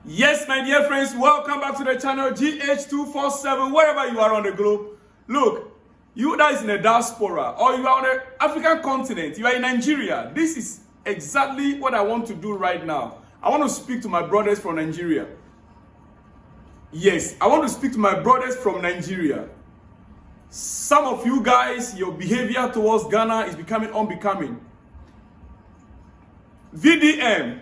Yes, my dear friends, welcome back to the channel GH247, wherever you are on the globe. Look, you that is in the diaspora or you are on the African continent, you are in Nigeria. This is exactly what I want to do right now. I want to speak to my brothers from Nigeria. Yes, I want to speak to my brothers from Nigeria. Some of you guys, your behavior towards Ghana is becoming unbecoming. VDM,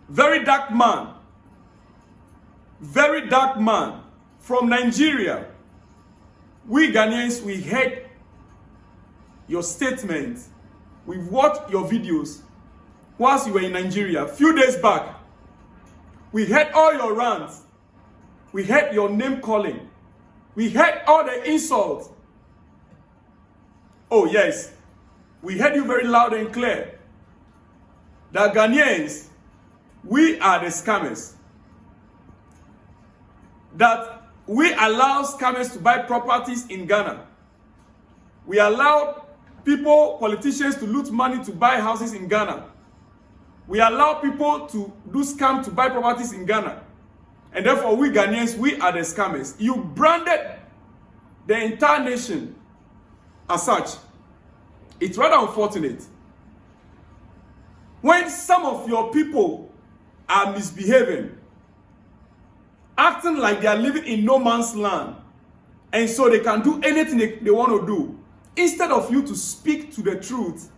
very dark man from Nigeria. We Ghanaians, we heard your statement. We watched your videos whilst you were in Nigeria a few days back. We heard all your rants. We heard your name calling. We heard all the insults. Oh yes, we heard you very loud and clear that Ghanaians, we are the scammers. That we allow scammers to buy properties in Ghana. We allow people, politicians, to loot money to buy houses in Ghana. We allow people to do scam to buy properties in Ghana. And therefore, we Ghanaians, we are the scammers. You branded the entire nation as such. It's rather unfortunate. When some of your people are misbehaving, acting like they are living in no man's land, and so they can do anything they want to do, instead of you to speak to the truth,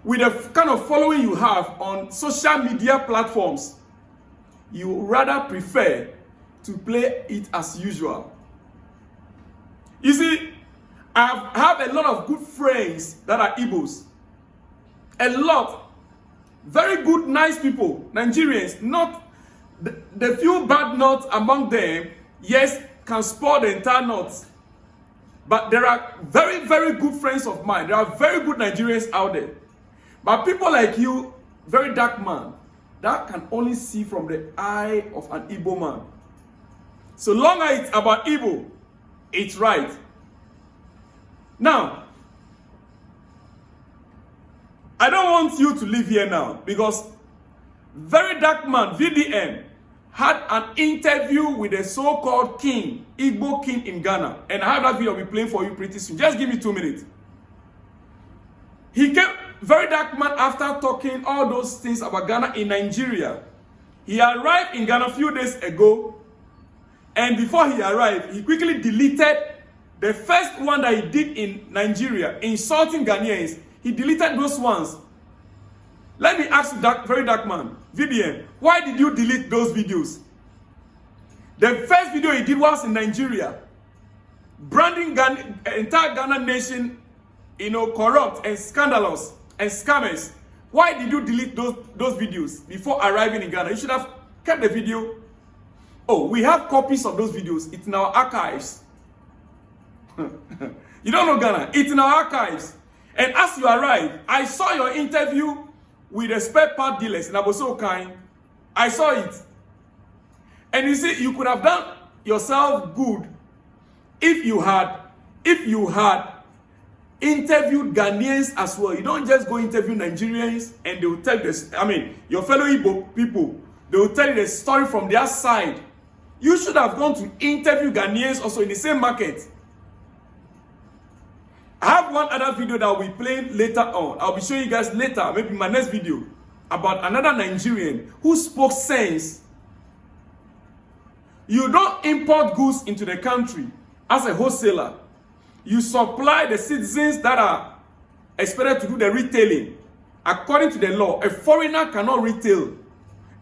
with the kind of following you have on social media platforms, you rather prefer to play it as usual. You see, I have a lot of good friends that are Igbos. A lot. Very good, nice people, Nigerians. Not the few bad nuts among them, yes, can spoil the entire nuts. But there are very, very good friends of mine. There are very good Nigerians out there. But people like you, very dark man, that can only see from the eye of an Igbo man. So long as it's about Igbo, it's right. Now, I don't want you to live here now because very dark man, VDM, had an interview with a so-called king, Igbo king in Ghana. And I have that video I'll be playing for you pretty soon. Just give me 2 minutes. He came, very dark man, after talking all those things about Ghana in Nigeria. He arrived in Ghana a few days ago. And before he arrived, he quickly deleted the first one that he did in Nigeria, insulting Ghanaians. He deleted those ones. Let me ask you, very dark man, VDM, why did you delete those videos? The first video he did was in Nigeria, branding entire Ghana nation, corrupt and scandalous and scammers. Why did you delete those videos before arriving in Ghana? You should have kept the video. Oh, we have copies of those videos. It's in our archives. You don't know Ghana. It's in our archives. And as you arrived, I saw your interview with the spare part dealers in Abosokai. I saw it. And you see, you could have done yourself good if you had interviewed Ghanaians as well. You don't just go interview Nigerians and they will tell this. I mean, your fellow Igbo people, they will tell you the story from their side. You should have gone to interview Ghanaians also in the same market. I have one other video that I'll be playing later on. I'll be showing you guys later, maybe my next video, about another Nigerian who spoke sense. You don't import goods into the country as a wholesaler. You supply the citizens that are expected to do the retailing. According to the law, a foreigner cannot retail.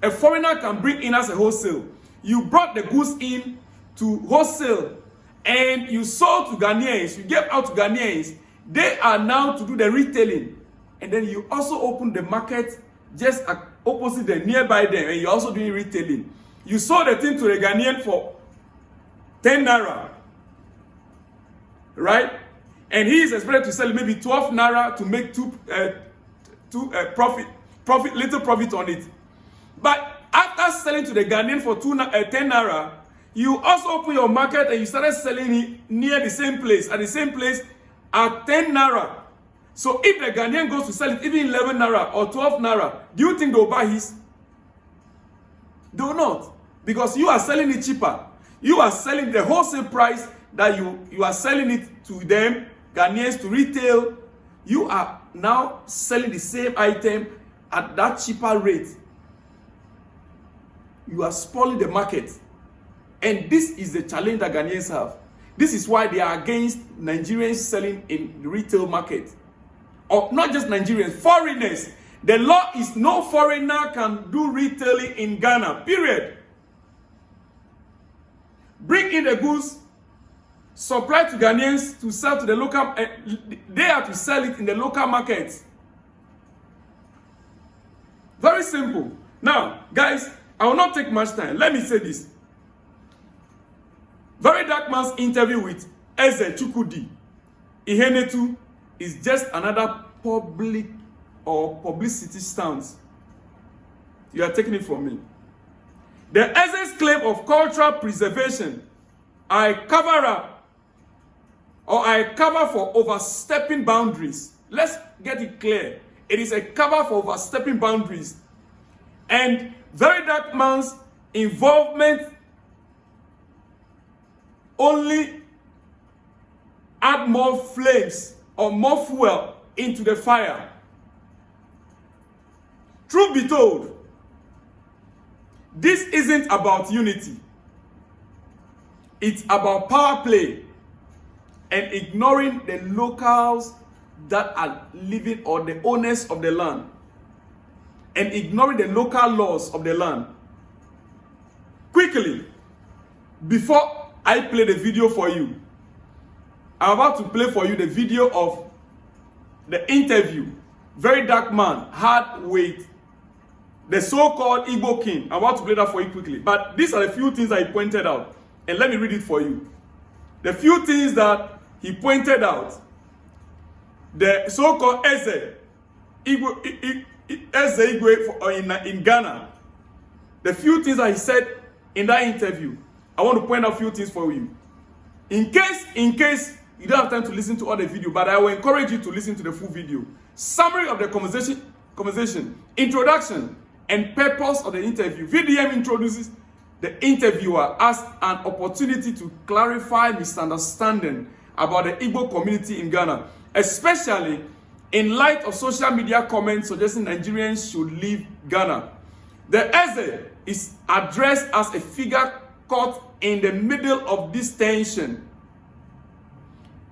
A foreigner can bring in as a wholesale. You brought the goods in to wholesale and you sold to Ghanaians, you gave out to Ghanaians. They are now to do the retailing. And then you also open the market just opposite them, nearby them, and you're also doing retailing. You sold the thing to the Ghanaian for 10 naira. Right? And he is expected to sell maybe 12 naira to make little profit on it. But after selling to the Ghanaian for 10 naira, you also open your market and you started selling it near the same place, at the same place at 10 naira. So if the Ghanaian goes to sell it even 11 naira or 12 naira, do you think they'll buy his? They will not. Because you are selling it cheaper. You are selling the wholesale price that you are selling it to them, Ghanaians, to retail. You are now selling the same item at that cheaper rate. You are spoiling the market. And this is the challenge that Ghanaians have. This is why they are against Nigerians selling in the retail market. Or not just Nigerians, foreigners. The law is no foreigner can do retailing in Ghana, period. Bring in the goods, supply to Ghanaians to sell to the local, they have to sell it in the local market. Very simple. Now, guys, I will not take much time. Let me say this. Very Dark Man's interview with Eze Chukwudi Ihenetu is just another public or publicity stance. You are taking it from me. The Eze's claim of cultural preservation, I cover up or I cover for overstepping boundaries. Let's get it clear. It is a cover for overstepping boundaries. And Very Dark Man's involvement only add more flames or more fuel into the fire. Truth be told, this isn't about unity. It's about power play and ignoring the locals that are living, or the owners of the land, and ignoring the local laws of the land. Quickly, before I play the video for you, I'm about to play for you the video of the interview Very Dark Man had with the so-called Igbo king. I'm about to play that for you quickly. But these are the few things that he pointed out. And let me read it for you. The few things that he pointed out. The so-called Eze Igwe in Ghana. The few things that he said in that interview. I want to point out a few things for you. In case you don't have time to listen to all the video, but I will encourage you to listen to the full video. Summary of the conversation, introduction, and purpose of the interview. VDM introduces the interviewer as an opportunity to clarify misunderstanding about the Igbo community in Ghana, especially in light of social media comments suggesting Nigerians should leave Ghana. The Eze is addressed as a figure caught in the middle of this tension,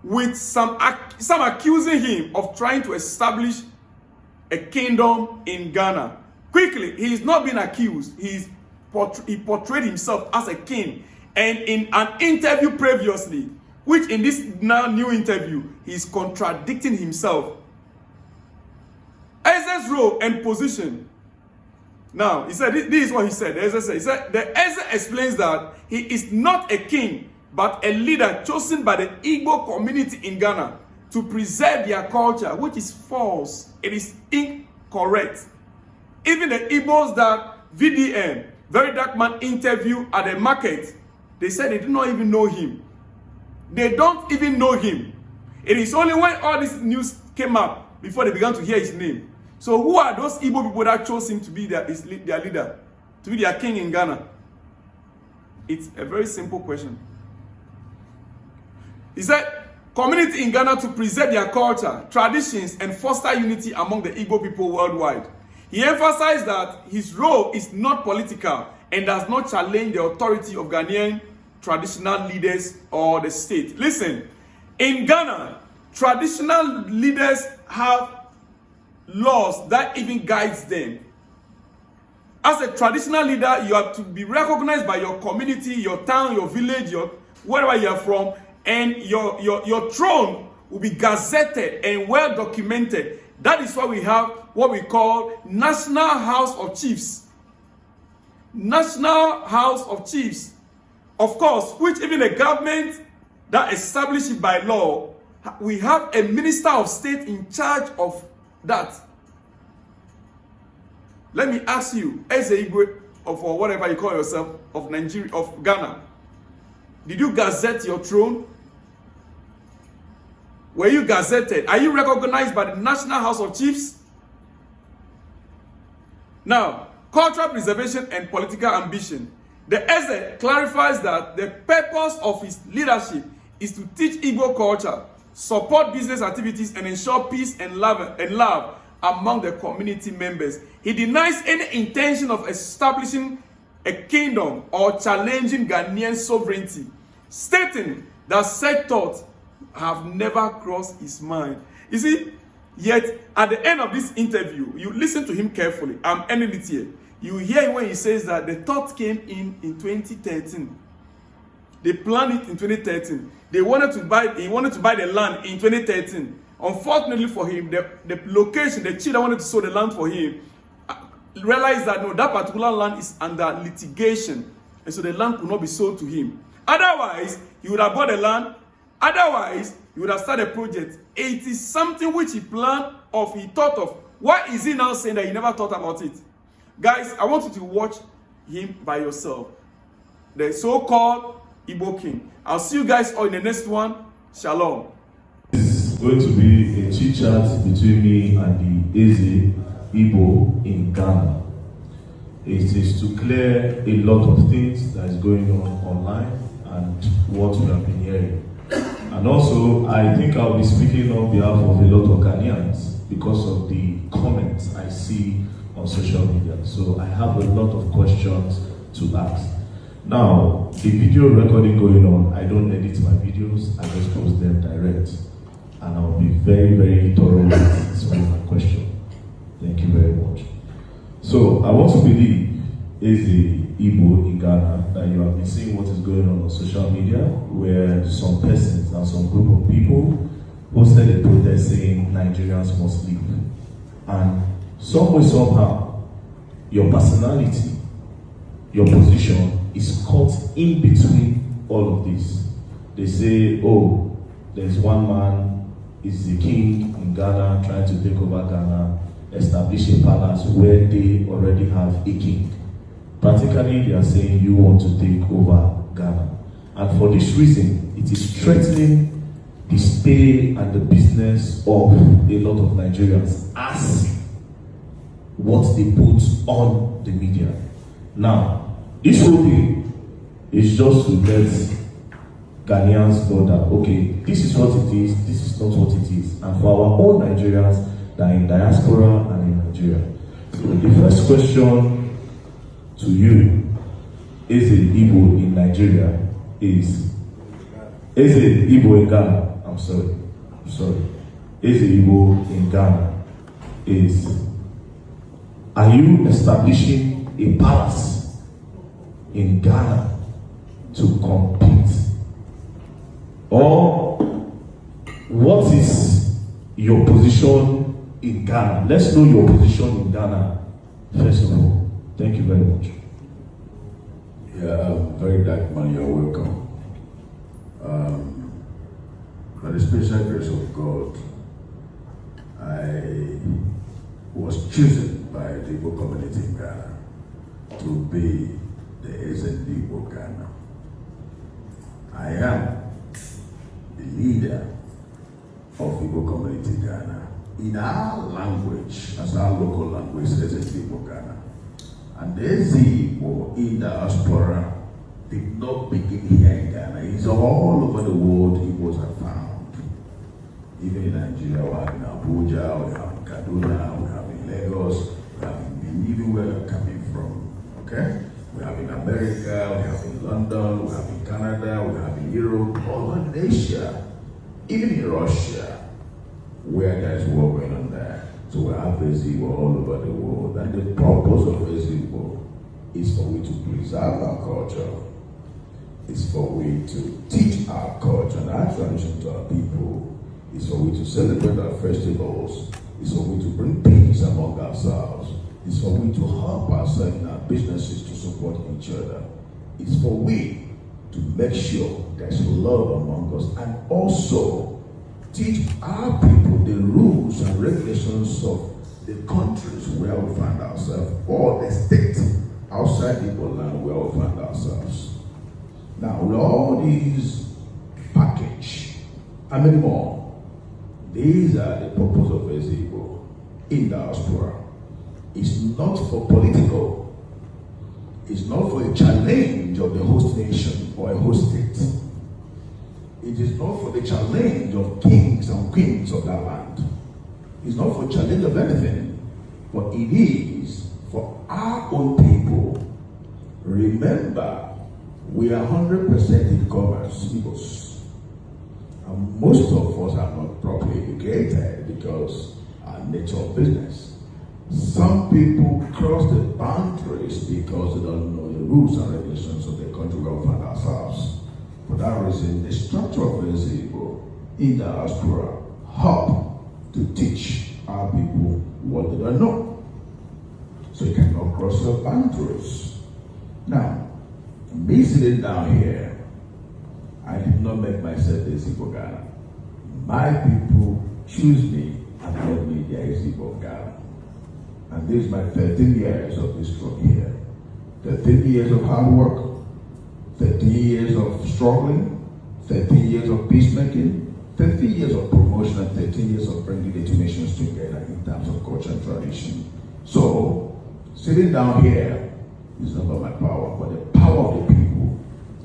with some accusing him of trying to establish a kingdom in Ghana. Quickly, he is not being accused. He portrayed himself as a king. And in an interview previously, which in this now new interview, he is contradicting himself. Eze's role and position. Now, he said, this is what he said. He said, the Eze explains that he is not a king, but a leader chosen by the Igbo community in Ghana to preserve their culture, which is false. It is incorrect. Even the Igbos that VDM, Very Dark Man, interview at the market, they said they did not even know him. They don't even know him. It is only when all this news came up before they began to hear his name. So who are those Igbo people that chose him to be their leader, to be their king in Ghana? It's a very simple question. He said, community in Ghana to preserve their culture, traditions, and foster unity among the Igbo people worldwide. He emphasized that his role is not political and does not challenge the authority of Ghanaian traditional leaders or the state. Listen, in Ghana, traditional leaders have laws that even guides them. As a traditional leader, you have to be recognized by your community, your town, your village, wherever you are from, and your throne will be gazetted and well documented. That is why we have what we call National House of Chiefs. National House of Chiefs, of course, which even the government that establishes it by law, we have a minister of state in charge of that. Let me ask you, as a Igbo or whatever you call yourself, of Nigeria, of Ghana, did you gazette your throne? Were you gazetted? Are you recognized by the National House of Chiefs? Now, cultural preservation, and political ambition. The essay clarifies that the purpose of his leadership is to teach Igbo culture, support business activities, and ensure peace and love among the community members. He denies any intention of establishing a kingdom or challenging Ghanaian sovereignty, stating that such thoughts have never crossed his mind. You see, yet at the end of this interview, you listen to him carefully. I'm ending it here. You hear when he says that the thought came in 2013. They planned it in 2013. He wanted to buy the land in 2013. Unfortunately for him, the location, the chief that wanted to sell the land for him, realized that no, that particular land is under litigation, and so the land could not be sold to him. Otherwise, he would have bought the land. Otherwise, he would have started a project. It is something which he planned of, he thought of. Why is he now saying that he never thought about it? Guys, I want you to watch him by yourself. The so-called Igbo King. I'll see you guys all in the next one. Shalom. It's going to be a chit-chat between me and the Eze Igbo in Ghana. It is to clear a lot of things that is going on online and what we have been hearing. And also, I think I'll be speaking on behalf of a lot of Ghanaians because of the comments I see on social media. So I have a lot of questions to ask. Now, the video recording going on, I don't edit my videos, I just post them direct. And I'll be very, very thorough with answering my question. Thank you very much. So I want to believe, as a Igbo in Ghana, that you have been seeing what is going on social media, where some persons and some group of people posted a protest saying Nigerians must leave. And some way, somehow, your personality, your position is caught in between all of this. They say, oh, there's one man, is the king in Ghana, trying to take over Ghana, establish a palace where they already have a king. Practically, they are saying you want to take over Ghana. And for this reason, it is threatening the stay and the business of a lot of Nigerians as what they put on the media. Now, this whole thing is just to let Ghanaians know that, okay, this is what it is, this is not what it is. And for our own Nigerians that are in diaspora and in Nigeria. So the first question to you, is it Igbo in Nigeria, is it Igbo in Ghana? I'm sorry. Is it Igbo in Ghana? Are you establishing a palace in Ghana to compete? Or what is your position in Ghana? Let's know your position in Ghana first of all. Thank you very much. Yeah, very dark man, you're welcome. By the special grace of God, I was chosen by the Igbo community in Ghana to be the SND Igbo Ghana. I am the leader of Igbo community in Ghana in our language, as our local language, SND Igbo Ghana. And the Igbo in diaspora did not begin here in Ghana. It's all over the world Igbos are found. Even in Nigeria, we have in Abuja, we have in Kaduna, we have in Lagos, we have in even where we're coming from. Okay? We have in America, we have in London, we have in Canada, we have in Europe, all over Asia, even in Russia, where there's war going on there. So we have Igbo all over the world. And the purpose of Igbo is for we to preserve our culture. It's for we to teach our culture and our tradition to our people. It's for we to celebrate our festivals. It's for we to bring peace among ourselves. It's for we to help ourselves in our businesses to support each other. It's for we to make sure there's love among us and also teach our people the rules and regulations of the countries where we find ourselves or the state outside Igbo land where we find ourselves. Now, with all these package and many more, these are the purpose of Igbo in diaspora. is not for political. It's not for a challenge of the host nation or a host state. It is not for the challenge of kings and queens of that land. It's not for challenge of anything, but it is for our own people. Remember, we are 100% Igbos. And most of us are not properly educated because our nature of business. Some people cross the boundaries because they don't know the rules and regulations of the country where we find ourselves. For that reason, the structure of the Igbo in the diaspora help to teach our people what they don't know. So you cannot cross your boundaries. Now, me sitting down here, I did not make myself the Igbo Ghana. My people choose me and made me the Igbo of Ghana. And this is my 13 years of this from here. 13 years of hard work, 13 years of struggling, 13 years of peacemaking, 13 years of promotion, and 13 years of bringing the two nations together in terms of culture and tradition. So, sitting down here is not about my power, but the power of the people,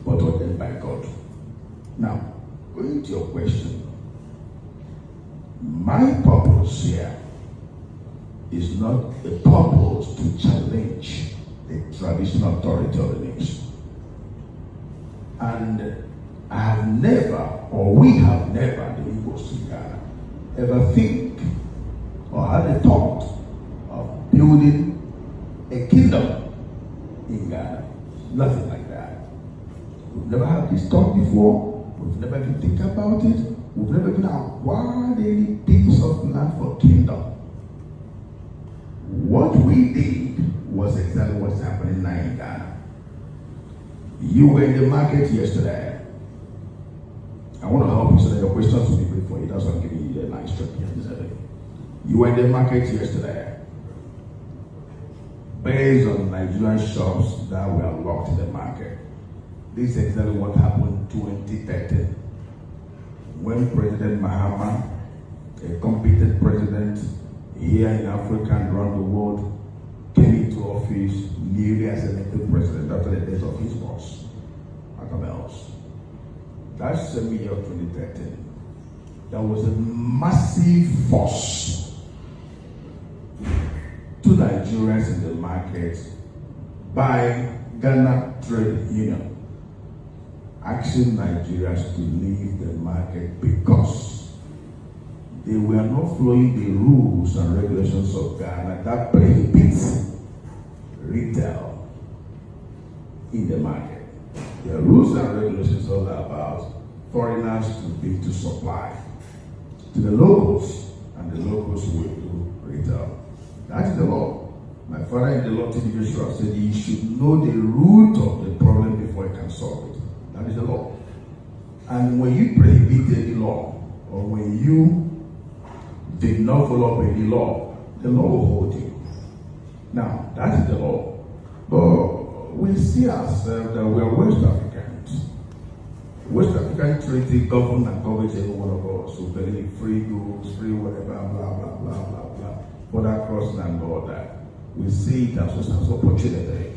but ordained by God. Now, going to your question, my purpose here is not a purpose to challenge the traditional authority of the nation. And I have never, or we have never, the Igbos in Ghana, ever think or had a thought of building a kingdom in Ghana. Nothing like that. We've never had this thought before. We've never even think about it. We've never even acquired any piece of land for kingdom. What we did was exactly what's happening now in Ghana. You were in the market yesterday. I want to help you so that your questions will be great for you. That's why I'm giving you a nice trip yesterday. You were in the market yesterday. Based on Nigerian shops that were locked in the market. This is exactly what happened in 2013. When President Mahama, a competent president here in Africa and around the world, came into office newly as elected president after the death of his boss, Makamels. That same year of 2013, there was a massive force to Nigerians in the market by Ghana Trade Union, asking Nigerians to leave the market because they were not following the rules and regulations of Ghana that prohibits retail in the market. The rules and regulations are about foreigners to be to supply to the locals, and the locals will do retail. That is the law. My father in the law, T.D. Joshua, said you should know the root of the problem before you can solve it. That is the law. And when you prohibit any law, or when you did not follow up any law, the law will hold you. Now, that is the law. But we see ourselves that we are West Africans. West African treaty govern and governs every one of us. So believe free goods, free whatever, blah, blah, blah, blah, blah. Border crossing and all that. We see it as an opportunity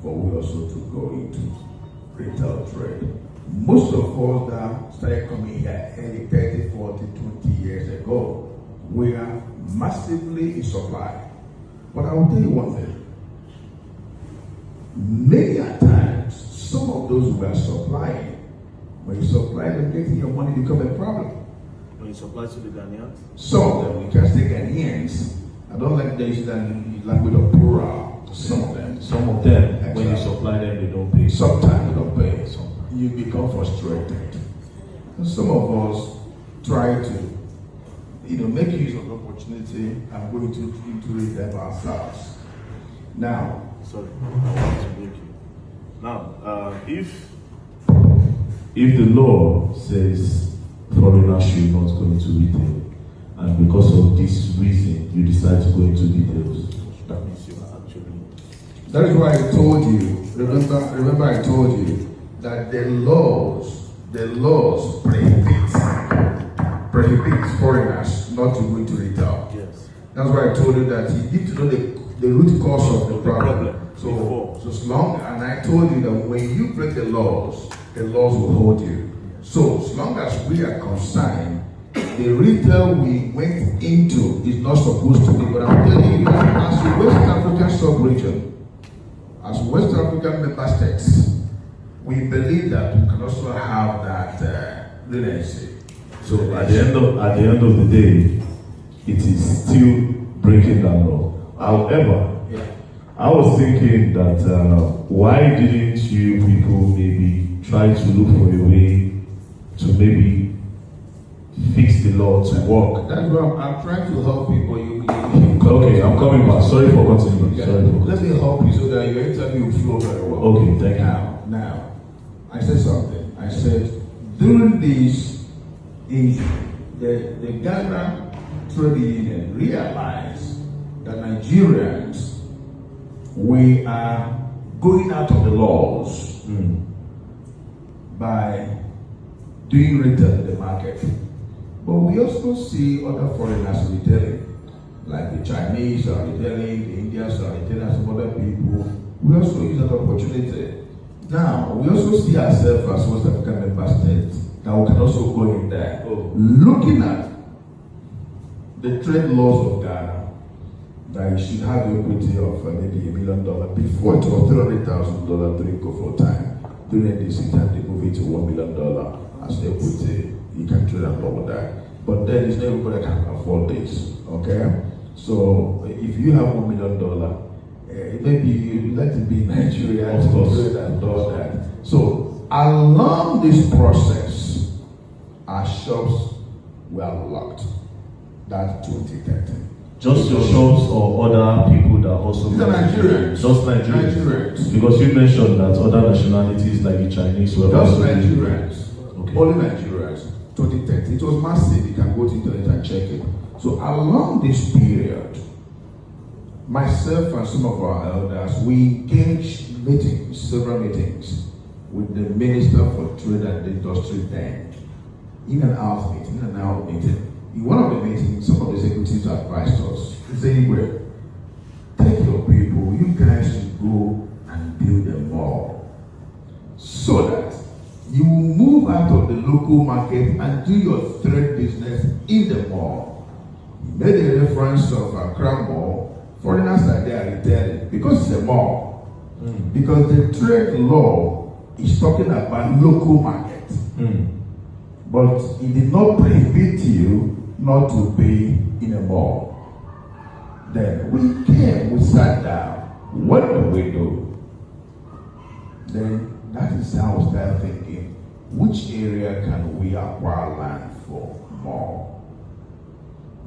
for we also to go into retail trade. Most of us that started coming here early 30, 40, 20 years ago, we are massively in supply. But I will tell you one thing. Many a times, some of those who are supplying, when you supply them, getting your money become a problem. When you supply to the Ghanaians? Some of them, you can say Ghanaians. I don't like the language of plural. Some of them. Some of them, exactly. When you supply them, they don't pay. Sometimes they don't pay. You become frustrated. And some of us try to, make use of the opportunity and go into it ourselves. Now, sorry, I want to break you. Now, if the law says foreigners should not go into retail, and because of this reason you decide to go into details, that means you are actually. That is why I told you. Remember, I told you that the laws prohibit foreigners not to go into retail. Yes. That's why I told you that you need to know the root cause of the problem. So as long, and I told you that when you break the laws will hold you. So as long as we are concerned, the retail we went into is not supposed to be. But I'm telling you, as a West African sub-region, as West African member states, we believe that we can also have that leniency. So at the end of the day, it is still breaking that law. However, I was thinking that why didn't you people maybe try to look for a way to maybe fix the law to work? That's why I'm trying to help people. Okay, I'm coming back. Sorry for continuing. Yeah. Sorry for Let me help you so that your interview will flow very well. Okay, thank you. Now, I said something. I said during this, the Ghana Trade Union realized that Nigerians, we are going out of the laws by doing retail in the market. But we also see other foreigners retailing, like the Chinese are retailing, the Indians are retailing, some other people. We also use that opportunity. Now, we also see ourselves as West African member states that we can also go in there. Looking at the trade laws of Ghana, that you should have equity of maybe $1 million. Before it was $300,000 during COVID time. During this time, they move it to $1 million as equity. You can trade and all of that. But then it's not everybody can afford this. Okay? So if you have $1 million, maybe you let it be in Nigeria to trade and all that. So along this process, our shops were locked. That's 2013. Just your shops or other people that also... These are Nigerians. Just Nigerians. Nigerians. Because you mentioned that other nationalities like the Chinese were Just also... Nigerians. Okay. Only Nigerians. 2013. It was massive. You can go to the internet and check it. So along this period, myself and some of our elders, we engaged meetings, several meetings, with the Minister for Trade and Industry then. In and out meeting. In one of the meetings, some of the executives advised us, saying, well, take your people, you guys should go and build a mall so that you will move out of the local market and do your trade business in the mall. He made a reference of Accra Mall. Foreigners are there retailing because it's a mall. Because the trade law is talking about local market. But it did not prohibit you not to be in a mall. Then we sat down. What do we do? Then that is how we started thinking, which area can we acquire land for mall?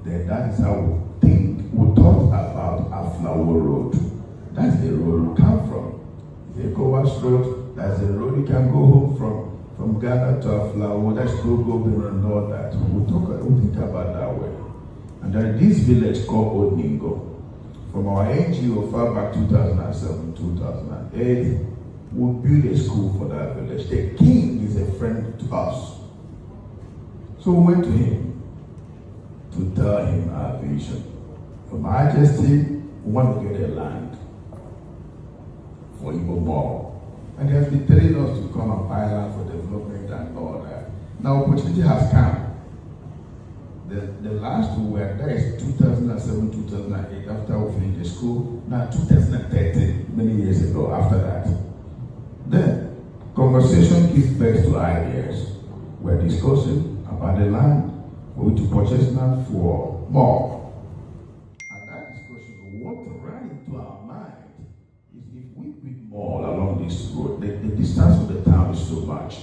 Then that is how we thought about Aflawo Road. That's the road we come from. The Ecowas Road, that's the road you can go home from Ghana to Aflawo. That's go and all that. We think about that way. And there is this village called Odingo. From our NGO far back 2007, 2008, we built a school for that village. The king is a friend to us. So we went to him to tell him our vision. Your Majesty, we want to get a land for Igbo Mall. And he has been telling us to come and buy land for development and all that. Now opportunity has come. The last we were there is 2007, 2008, after we finished the school. Now 2013, many years ago after that. Then conversation gives birth to ideas. We're discussing about the land. We to purchase land for mall. And that discussion, what ran into our mind is if we build mall along this road, the distance from the town is so much,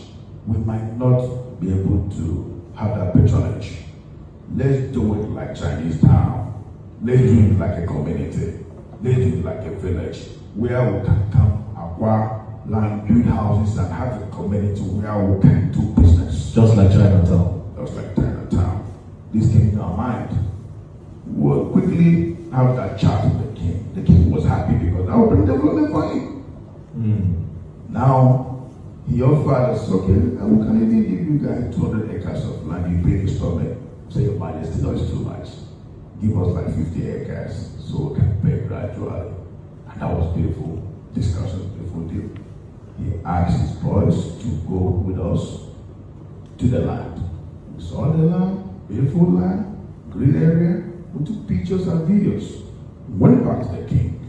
we might not be able to have that patronage. Let's do it like Chinese town. Let's do it like a community. Let's do it like a village where we can come, acquire land, build houses, and have a community where we can do business. Just like Chinatown. Just like Chinatown. This came in our mind. We'll quickly have that chat with the king. The king was happy because that would bring development for him. Now, he offered us, okay, and we can even give you guys 200 acres of land. You pay installment. Say, Your Majesty, no, it's too much. Give us like 50 acres. so we can pay gradually. And that was beautiful discussion, beautiful deal. He asked his boys to go with us to the land. We saw the land, beautiful land, green area. We took pictures and videos. Went back to the king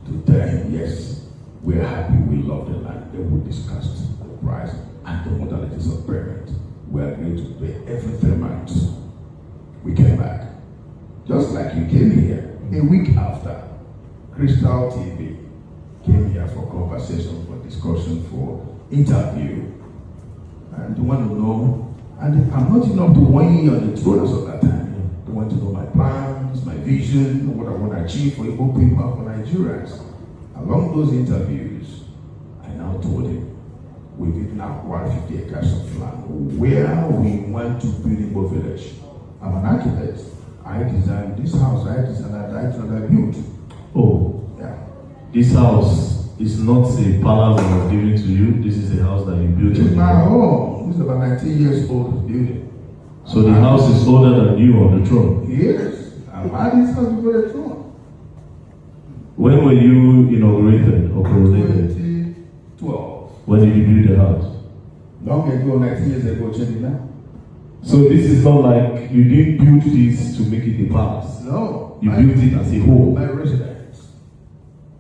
to tell him, yes, we're happy, we love the land. Then we discussed the price and the modalities of payment. We agreed to pay every 3 months. We came back. Just like you came here, a week after, Crystal TV came here for conversation, for discussion, for interview. And they want to know, and I'm not enough to 1 year on the throne as of that time. They want to know my plans, my vision, what I want to achieve for Igbo people, for Nigerians. Along those interviews, I now told him, we've even acquired 50 acres of land where we want to build Igbo village. I'm an architect. I designed this house, I designed that, I built. Oh, yeah. This house is not a palace that was given to you. This is a house that you built. It's my home. This is about 19 years old building. So the house is older than you on the throne. Yes, I had this house before the throne. When were you inaugurated or coronated? 2012. When did you build the house? Long ago, 19 years ago, changing now. So this is not like you didn't build this to make it a palace. No. You built it as a whole. My residence.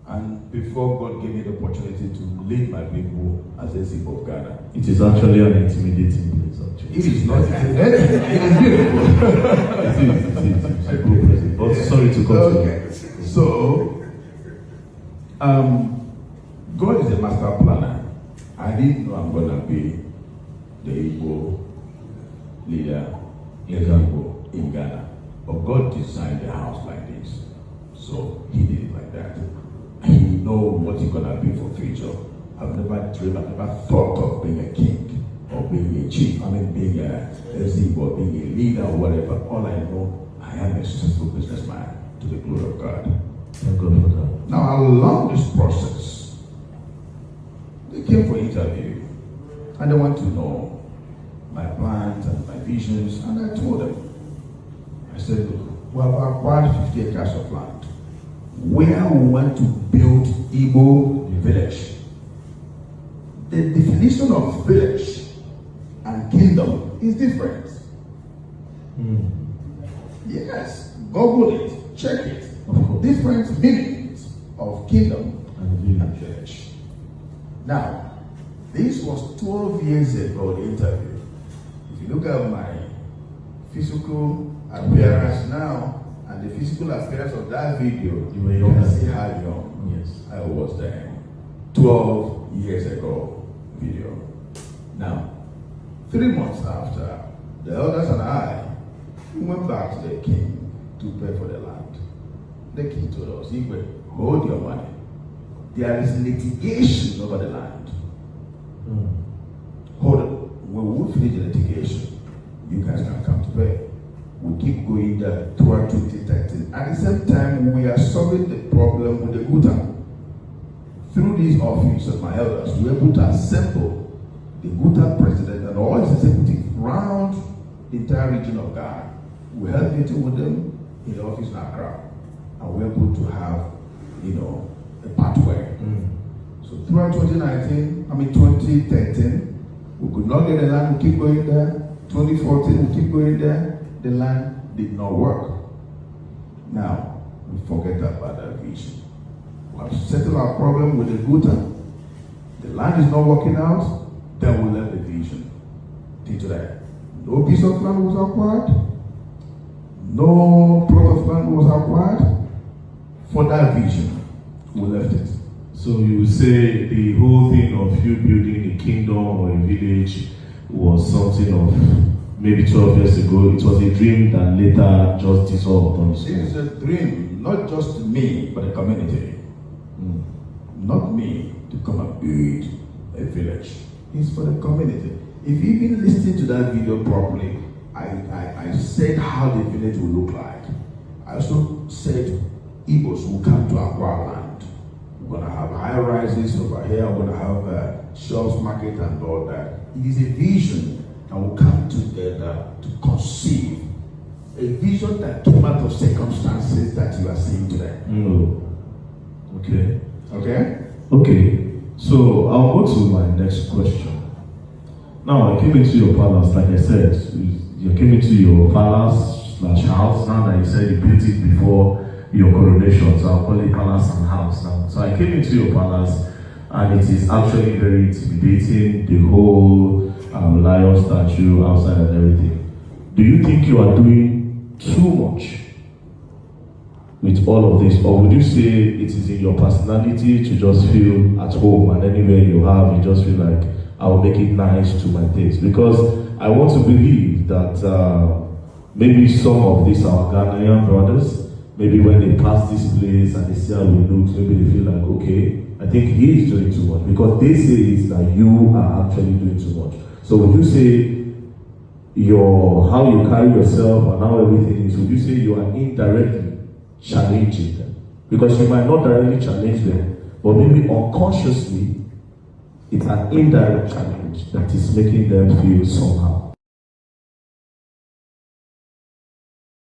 And before God gave me the opportunity to lead my people as a Igbo of Ghana. It is actually an intimidating place, actually. It is not. It is beautiful. It's a good place. But sorry to cut you. Okay. So, God is a master planner. I didn't know I'm going to be the Igbo leader in Ghana. But God designed the house like this. So he did it like that. He knows what he's going to be for future. I've never dreamed, I've never thought of being a king or being a chief. I mean, being a Igbo, being a leader or whatever. All I know, I am a successful businessman to the glory of God. Thank God for that. Now, along this process, they came for interview and they want to know my plans and my visions, and I told them, I said, look, we have acquired 50 acres of land where we want to build Igbo village. The definition of village and kingdom is different. Yes, Google it, check it. Different meanings of kingdom and village. Now, this was 12 years ago, the interview. If you look at my physical appearance now and the physical appearance of that video, you can see how young I was then. 12 years ago video. Now, 3 months after, the elders and I went back to the king to pay for the land. The king told us, Igwe, hold your money. There is litigation over the land. Hold it. When we finish the litigation, you guys can come to pay. We keep going there toward 2013. At the same time, we are solving the problem with the Guta. Through this office of my elders, we were able to assemble the Guta president and all his executives around the entire region of Ghana. We held a meeting with them in the office in Accra, and we were able to have, a pathway. So throughout 2013, we could not get the land, we keep going there. 2014, we keep going there. The land did not work. Now, we forget about that vision. We have settled our problem with the Guta. The land is not working out, then we left the vision. Till today. No piece of land was acquired. No plot of land was acquired. For that vision, we left it. So you would say the whole thing of you building a kingdom or a village was something of maybe 12 years ago. It was a dream that later just dissolved on its own. It is a dream, not just me, but the community. Not me to come and build a village. It's for the community. If you've been listening to that video properly, I said how the village will look like. I also said Igbos will come to acquire land. We're going to have high rises over here. We're going to have shops, market, and all that. It is a vision that will come together to conceive a vision that came out of circumstances that you are seeing today. Okay. Okay? Okay. So I'll go to my next question. Now I came into your palace, like I said, you came into your palace/house. Now that you said you built it before your coronation, so I'll call it palace and house now. So I came into your palace, and it is actually very intimidating. The whole lion statue outside and everything. Do you think you are doing too much with all of this, or would you say it is in your personality to just feel at home, and anywhere you have, you just feel like I will make it nice to my taste? Because I want to believe that maybe some of these our Ghanaian brothers, maybe when they pass this place and they see how we look, maybe they feel like, okay, I think he is doing too much, because they say it's that you are actually doing too much. So would you say how you carry yourself and how everything is, would you say you are indirectly challenging them? Because you might not directly challenge them, but maybe unconsciously it's an indirect challenge that is making them feel somehow.